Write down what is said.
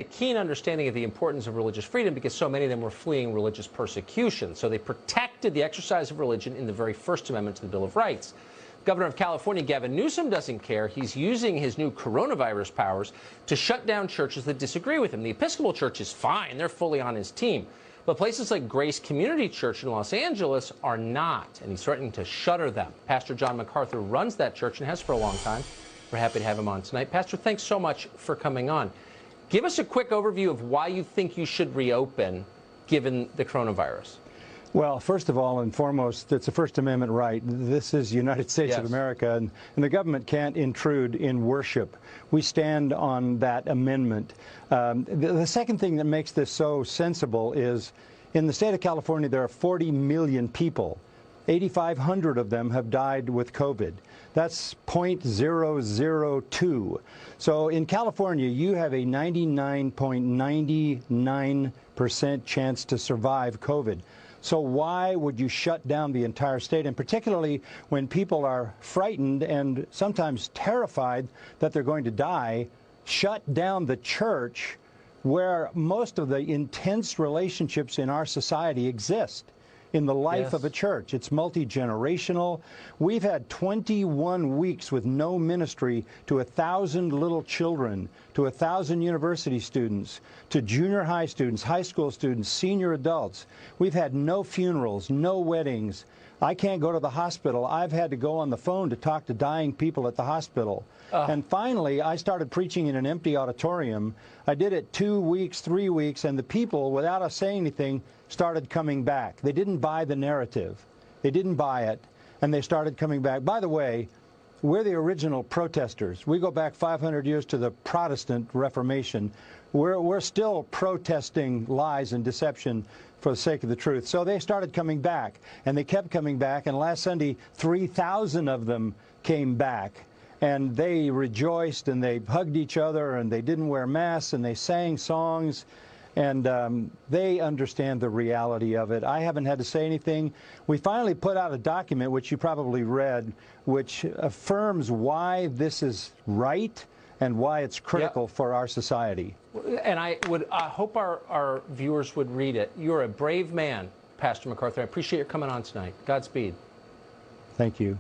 a keen understanding of the importance of religious freedom because so many of them were fleeing religious persecution. So they protected the exercise of religion in the very First Amendment to the Bill of Rights. Governor of California, Gavin Newsom, doesn't care. He's using his new coronavirus powers to shut down churches that disagree with him. The Episcopal Church is fine. They're fully on his team. But places like Grace Community Church in Los Angeles are not, and he's threatening to shutter them. Pastor John MacArthur runs that church and has for a long time. We're happy to have him on tonight. Pastor, thanks so much for coming on. Give us a quick overview of why you think you should reopen, given the coronavirus. Well, first of all and foremost, it's a First Amendment right. This is the United States of America, and the government can't intrude in worship. We stand on that amendment. The second thing that makes this so sensible is in the state of California, there are 40 million people. 8,500 of them have died with COVID. That's 0.002. So in California, you have a 99.99% chance to survive COVID. So why would you shut down the entire state? And particularly when people are frightened and sometimes terrified that they're going to die, shut down the church where most of the intense relationships in our society exist. In the life of a church. It's multi-generational. We've had 21 weeks with no ministry to 1,000 little children, to 1,000 university students, to junior high students, high school students, senior adults. We've had no funerals, no weddings. I can't go to the hospital. I've had to go on the phone to talk to dying people at the hospital. And finally, I started preaching in an empty auditorium. I did it 2 weeks, 3 weeks, and the people, without us saying anything, started coming back. They didn't buy the narrative. They didn't buy it, and they started coming back. By the way, we're the original protesters. We go back 500 years to the Protestant Reformation. We're still protesting lies and deception for the sake of the truth. So they started coming back, and they kept coming back, and last Sunday, 3,000 of them came back. And they rejoiced, and they hugged each other, and they didn't wear masks, and they sang songs, and they understand the reality of it. I haven't had to say anything. We finally put out a document, which you probably read, which affirms why this is right and why it's critical for our society. And I would hope our viewers would read it. You're a brave man, Pastor MacArthur. I appreciate your coming on tonight. Godspeed. Thank you.